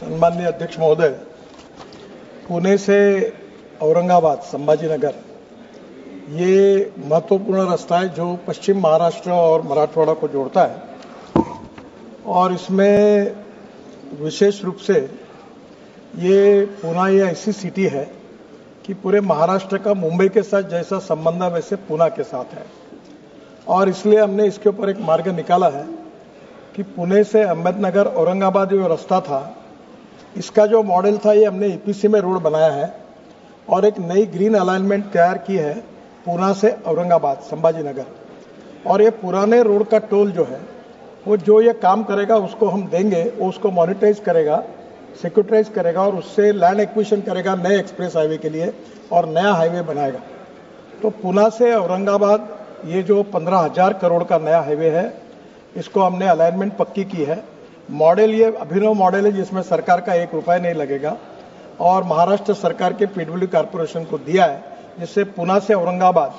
सम्माननीय अध्यक्ष महोदय, पुणे से औरंगाबाद संभाजीनगर ये महत्वपूर्ण रास्ता है जो पश्चिम महाराष्ट्र और मराठवाड़ा को जोड़ता है और इसमें विशेष रूप से ये पुणे ये ऐसी सिटी है कि पूरे महाराष्ट्र का मुंबई के साथ जैसा संबंध है वैसे पुणे के साथ है और इसलिए हमने इसके ऊपर एक मार्ग निकाला है कि पुणे से अहमदनगर औरंगाबाद जो रास्ता था इसका जो मॉडल था ये हमने ईपीसी में रोड बनाया है और एक नई ग्रीन अलाइनमेंट तैयार की है पुणे से औरंगाबाद संभाजीनगर। और ये पुराने रोड का टोल जो है वो जो ये काम करेगा उसको हम देंगे, वो उसको मॉनिटाइज करेगा, सिक्योरिटाइज करेगा और उससे लैंड एक्विजिशन करेगा नए एक्सप्रेस हाईवे के लिए और नया हाईवे बनाएगा। तो पुणे से औरंगाबाद ये जो 15,000 करोड़ का नया हाईवे है इसको हमने अलाइनमेंट पक्की की है। मॉडल ये अभिनव मॉडल है जिसमें सरकार का 1 रुपया नहीं लगेगा और महाराष्ट्र सरकार के पीडब्ल्यूडी कॉर्पोरेशन को दिया है, जिससे पुणे से औरंगाबाद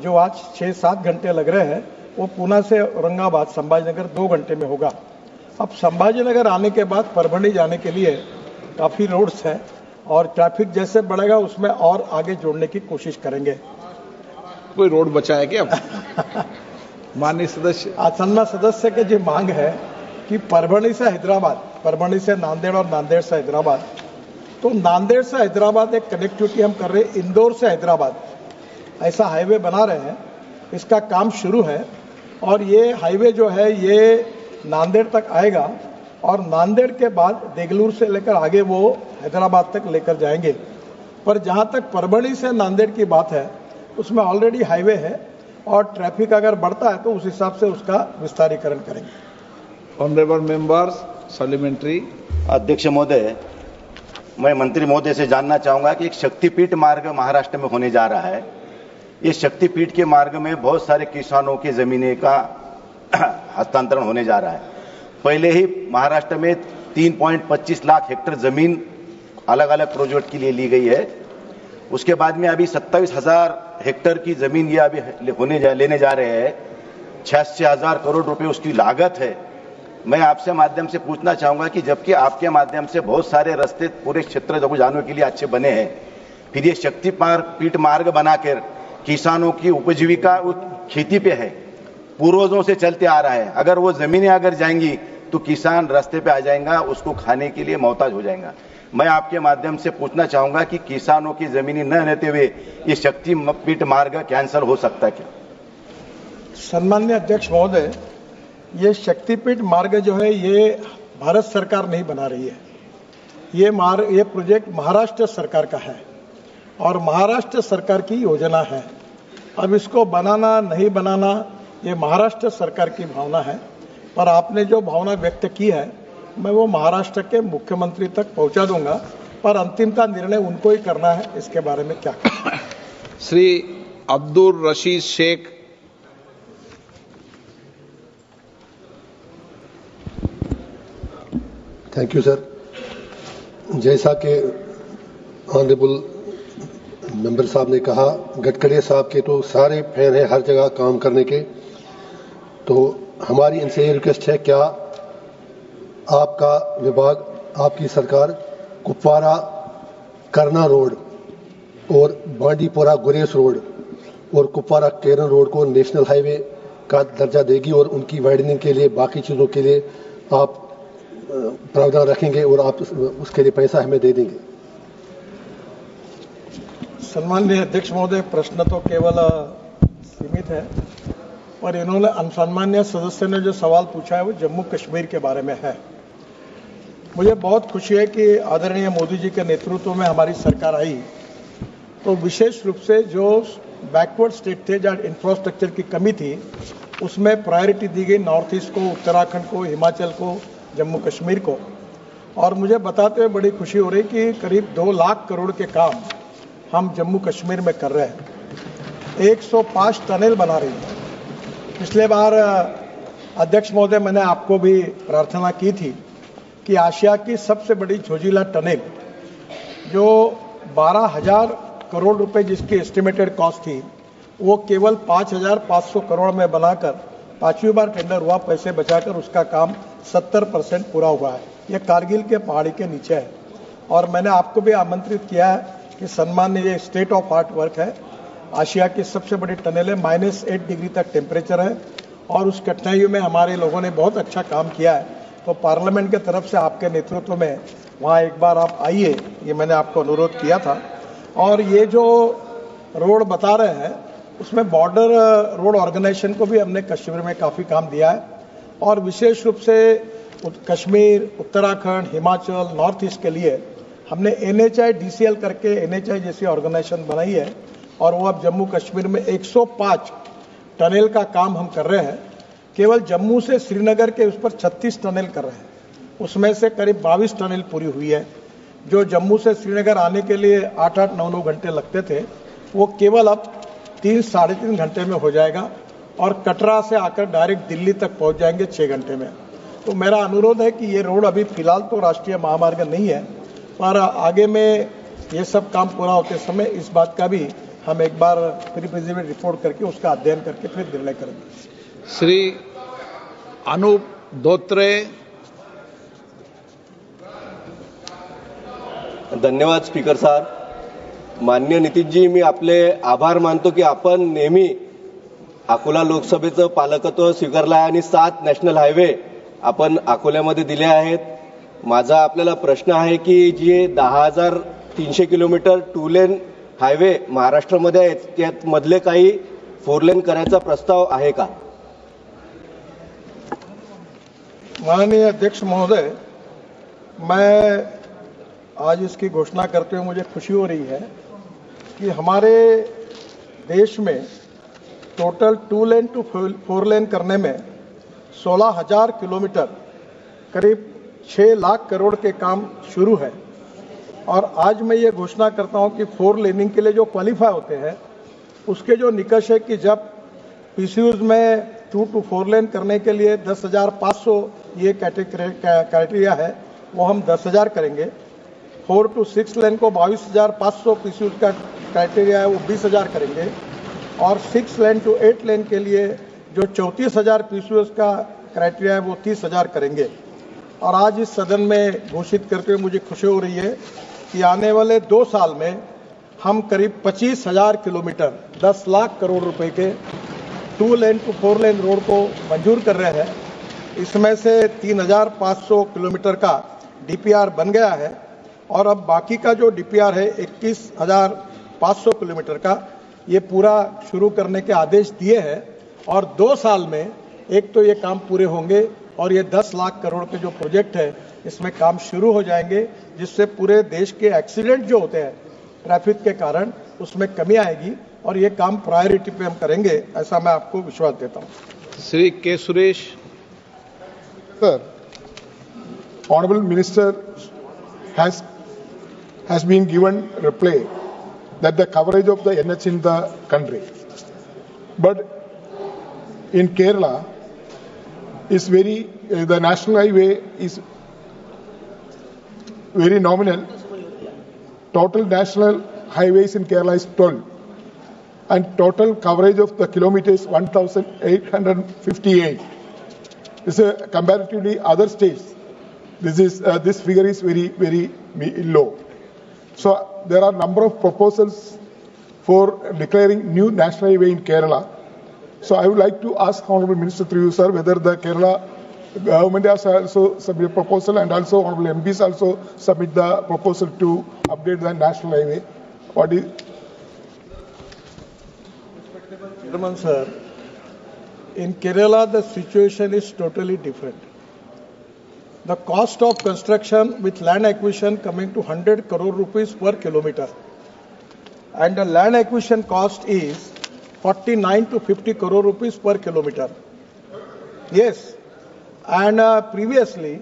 जो आज 6-7 घंटे लग रहे हैं वो पुणे से औरंगाबाद संभाजीनगर 2 घंटे में होगा। अब संभाजीनगर आने के बाद परभणी जाने के लिए काफ़ी रोड्स हैं और ट्रैफिक जैसे बढ़ेगा उसमें और आगे जोड़ने की कोशिश करेंगे। कोई रोड बचा है क्या? माननीय सदस्य, आसन्ना सदस्य की जो मांग है कि परभणी से हैदराबाद, परभणी से नांदेड़ और नांदेड़ से हैदराबाद, तो नांदेड़ से हैदराबाद एक कनेक्टिविटी हम कर रहे हैं, इंदौर से हैदराबाद ऐसा हाईवे बना रहे हैं, इसका काम शुरू है और ये हाईवे जो है ये नांदेड़ तक आएगा और नांदेड़ के बाद देगलूर से लेकर आगे वो हैदराबाद तक लेकर जाएंगे। पर जहाँ तक परभणी से नांदेड़ की बात है उसमें ऑलरेडी हाईवे है और ट्रैफिक अगर बढ़ता है तो उस हिसाब से उसका विस्तारीकरण करेंगे। Honourable members supplementary. अध्यक्ष महोदय, मैं मंत्री महोदय से जानना चाहूंगा कि एक शक्तिपीठ मार्ग महाराष्ट्र में होने जा रहा है। ये शक्तिपीठ के मार्ग में बहुत सारे किसानों की जमीनें का हस्तांतरण होने जा रहा है। पहले ही महाराष्ट्र में 3.25 लाख हेक्टेयर जमीन अलग अलग प्रोजेक्ट के लिए ली गई है। उसके बाद में अभी 27,000 हेक्टेयर की जमीन ये अभी लेने जा रहे हैं। 86,000 करोड़ रुपए उसकी लागत है। मैं आपसे माध्यम से पूछना चाहूंगा कि जबकि आपके माध्यम से बहुत सारे रास्ते पूरे क्षेत्र को जाने के लिए अच्छे बने हैं, फिर ये शक्तिपीठ मार्ग बनाकर किसानों की उपजीविका खेती पे है, पूर्वजों से चलते आ रहा है। अगर वो जमीनें अगर जाएंगी तो किसान रास्ते पे आ जाएगा, उसको खाने के लिए मोहताज हो जाएगा। मैं आपके माध्यम से पूछना चाहूंगा कि किसानों की जमीनें न रहते हुए ये शक्तिपीठ मार्ग कैंसिल हो सकता है क्या? सम्माननीय अध्यक्ष महोदय, ये शक्तिपीठ मार्ग जो है ये भारत सरकार नहीं बना रही है। ये प्रोजेक्ट महाराष्ट्र सरकार का है और महाराष्ट्र सरकार की योजना है। अब इसको बनाना नहीं बनाना ये महाराष्ट्र सरकार की भावना है, पर आपने जो भावना व्यक्त की है मैं वो महाराष्ट्र के मुख्यमंत्री तक पहुंचा दूंगा, पर अंतिम का निर्णय उनको ही करना है इसके बारे में क्या करना है। Shri Abdul Rashid Shaikh. Thank you sir. जैसा कि ऑनरेबल मेंबर साहब ने कहा, गडकरी साहब के तो सारे फैन हैं हर जगह काम करने के, तो हमारी इनसे ये रिक्वेस्ट है, क्या आपका विभाग, आपकी सरकार कुपवारा करना रोड और बांडीपोरा गुरेस रोड और कुपवारा केरन रोड को नेशनल हाईवे का दर्जा देगी और उनकी वाइडनिंग के लिए बाकी चीज़ों के लिए आप प्रावधान रखेंगे और आप उसके लिए पैसा हमें दे देंगे? सम्माननीय अध्यक्ष महोदय, प्रश्न तो केवल सीमित है और इन्होंने सम्माननीय सदस्य ने जो सवाल पूछा है वो जम्मू कश्मीर के बारे में है। मुझे बहुत खुशी है कि आदरणीय मोदी जी के नेतृत्व में हमारी सरकार आई तो विशेष रूप से जो बैकवर्ड स्टेट थे जहाँ इंफ्रास्ट्रक्चर की कमी थी उसमें प्रायोरिटी दी गई नॉर्थ ईस्ट को, उत्तराखंड को, हिमाचल को, जम्मू कश्मीर को। और मुझे बताते हुए बड़ी खुशी हो रही कि करीब 2 लाख करोड़ के काम हम जम्मू कश्मीर में कर रहे हैं। 105 टनल बना रही है। पिछले बार अध्यक्ष महोदय मैंने आपको भी प्रार्थना की थी कि आशिया की सबसे बड़ी झोजिला टनल जो 12,000 करोड़ रुपए जिसकी एस्टिमेटेड कॉस्ट थी वो केवल 5,500 करोड़ में बनाकर 5वीं बार टेंडर हुआ, पैसे बचाकर उसका काम 70% पूरा हुआ है। ये कारगिल के पहाड़ी के नीचे है। और मैंने आपको भी आमंत्रित किया है कि सम्मान्य ये स्टेट ऑफ आर्ट वर्क है, आशिया की सबसे बड़ी टनल है, -8 डिग्री तक टेम्परेचर है और उस कठिनाइयों में हमारे लोगों ने बहुत अच्छा काम किया है। तो पार्लियामेंट की तरफ से आपके नेतृत्व में वहाँ एक बार आप आइए, ये मैंने आपको अनुरोध किया था। और ये जो रोड बता रहे हैं उसमें बॉर्डर रोड ऑर्गेनाइजेशन को भी हमने कश्मीर में काफ़ी काम दिया है और विशेष रूप से कश्मीर, उत्तराखंड, हिमाचल, नॉर्थ ईस्ट के लिए हमने NHI DCL करके NHI जैसी ऑर्गेनाइजेशन बनाई है और वो अब जम्मू कश्मीर में 105 टनल का काम हम कर रहे हैं। केवल जम्मू से श्रीनगर के उस पर 36 टनल कर रहे हैं, उसमें से करीब 22 टनल पूरी हुई है। जो जम्मू से श्रीनगर आने के लिए 8-8, 9-9 घंटे लगते थे वो केवल अब 3-3.5 घंटे में हो जाएगा और कटरा से आकर डायरेक्ट दिल्ली तक पहुंच जाएंगे 6 घंटे में। तो मेरा अनुरोध है कि ये रोड अभी फिलहाल तो राष्ट्रीय महामार्ग नहीं है, पर आगे में ये सब काम पूरा होते समय इस बात का भी हम एक बार प्रीफिजिबिलिटी रिपोर्ट करके उसका अध्ययन करके फिर निर्णय करेंगे। श्री अनूप धोत्रे। धन्यवाद स्पीकर साहेब। माननीय नितीशजी, मी आपले आभार मानतो की आपण नेहमी अकोला लोकसभेचं पालकत्व स्वीकारलं आहे आणि 7 नॅशनल हायवे आपण अकोल्यामध्ये दिले आहेत। माझा आपल्याला प्रश्न आहे की जे 10,300 किलोमीटर 2 लेन हायवे महाराष्ट्रामध्ये आहेत त्यात मधले काही 4 लेन करायचा प्रस्ताव आहे का? माननीय अध्यक्ष महोदय, मैं आज इसकी घोषणा करते हुए मुझे खुशी हो रही है कि हमारे देश में टोटल 2 लेन टू 4 लेन करने में 16,000 किलोमीटर करीब 6 लाख करोड़ के काम शुरू है। और आज मैं ये घोषणा करता हूं कि 4 लेनिंग के लिए जो क्वालिफाई होते हैं उसके जो निकष है कि जब PCUs में 2 to 4 लेन करने के लिए 10,500 ये क्राइटेरिया है, वो हम 10,000 करेंगे। 4 to 6 लेन को 22,500 PCUs का क्राइटेरिया है, वो 20,000 करेंगे। और 6 लेन टू 8 लेन के लिए जो 34,000 PCUs का क्राइटेरिया है वो 30,000 करेंगे। और आज इस सदन में घोषित करके मुझे खुशी हो रही है कि आने वाले 2 साल में हम करीब 25,000 किलोमीटर 10 लाख करोड़ रुपए के 2 लेन टू 4 लेन रोड को मंजूर कर रहे हैं। इसमें से 3,500 किलोमीटर का DPR बन गया है और अब बाकी का जो DPR है 21,500 किलोमीटर का ये पूरा शुरू करने के आदेश दिए हैं। और 2 साल में एक तो ये काम पूरे होंगे और ये 10 लाख करोड़ के जो प्रोजेक्ट है इसमें काम शुरू हो जाएंगे, जिससे पूरे देश के एक्सीडेंट जो होते हैं ट्रैफिक के कारण उसमें कमी आएगी और ये काम प्रायोरिटी पे हम करेंगे, ऐसा मैं आपको विश्वास देता हूँ। श्री के Suresh. Sir, Honorable Minister has been given reply that the coverage of the NH in the country, but in Kerala is the national highway is very nominal. Total national highways in Kerala is 12, and total coverage of the kilometers 1,858. This is comparatively other states. This figure is very low. So there are number of proposals for declaring new national highway in Kerala. So I would like to ask Honorable Minister through you, sir, whether the Kerala government has also submitted a proposal and also Honorable MPs also submit the proposal to update the national highway. What is? Chairman sir, in Kerala the situation is totally different. The cost of construction with land acquisition coming to 100 crore rupees per kilometer, and the land acquisition cost is 49 to 50 crore rupees per kilometer. Yes, and previously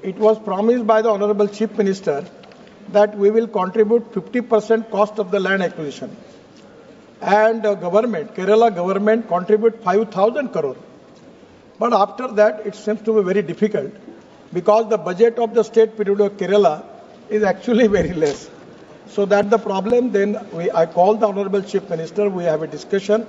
it was promised by the Honorable Chief Minister that we will contribute 50% cost of the land acquisition, and Kerala government contribute 5,000 crore. But after that it seems to be very difficult, because the budget of the state period of Kerala is actually very less. So that's the problem. Then I called the Honorable Chief Minister, we have a discussion,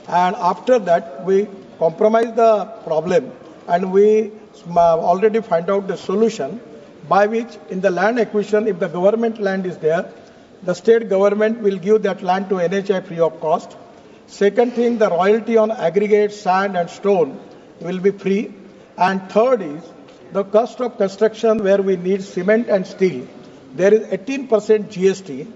and after that we compromise the problem and we already find out the solution by which in the land acquisition, if the government land is there, the state government will give that land to NHI free of cost. Second thing, the royalty on aggregate sand and stone will be free. And third is the cost of construction where we need cement and steel. There is 18% GST,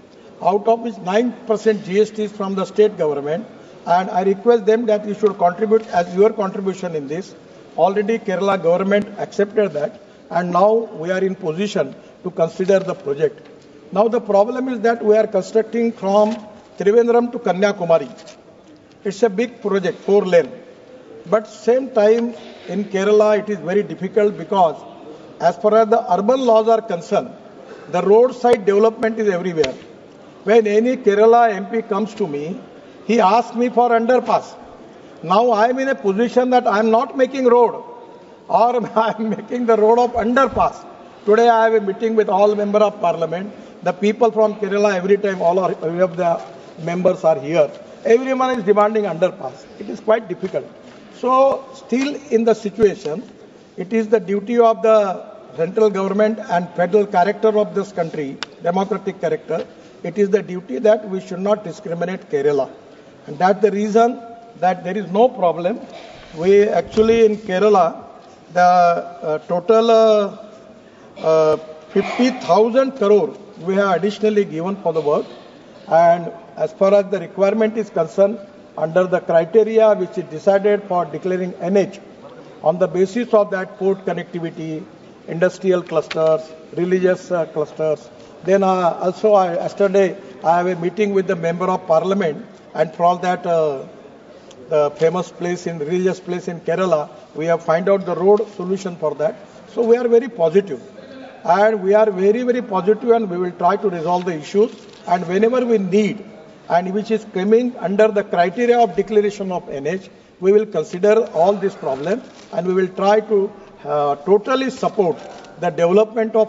out of which 9% GST is from the state government. And I request them that you should contribute as your contribution in this. Already Kerala government accepted that, and now we are in position to consider the project. Now the problem is that we are constructing from Trivandrum to Kanyakumari. It's a big project, 4 lane. But same time in Kerala it is very difficult because as far as the urban laws are concerned, the roadside development is everywhere. When any Kerala MP comes to me, he asks me for underpass. Now I am in a position that I am not making road, or I am making the road of underpass. Today I have a meeting with all members of parliament. The people from Kerala, every time every of the members are here, everyone is demanding underpass. It is quite difficult. So still in the situation, it is the duty of the central government and federal character of this country, democratic character, it is the duty that we should not discriminate Kerala. And that's the reason that there is no problem. We actually in Kerala, the total 50,000 crore we have additionally given for the work. And as far as the requirement is concerned, under the criteria which is decided for declaring NH, on the basis of that port connectivity, industrial clusters, religious clusters. Then also yesterday I have a meeting with the member of parliament, and for all that the famous place in religious place in Kerala, we have find out the road solution for that. So we are very positive, and we are very, very positive, and we will try to resolve the issues. And whenever we need, and which is coming under the criteria of declaration of NH, we will consider all these problems, and we will try to totally support the development of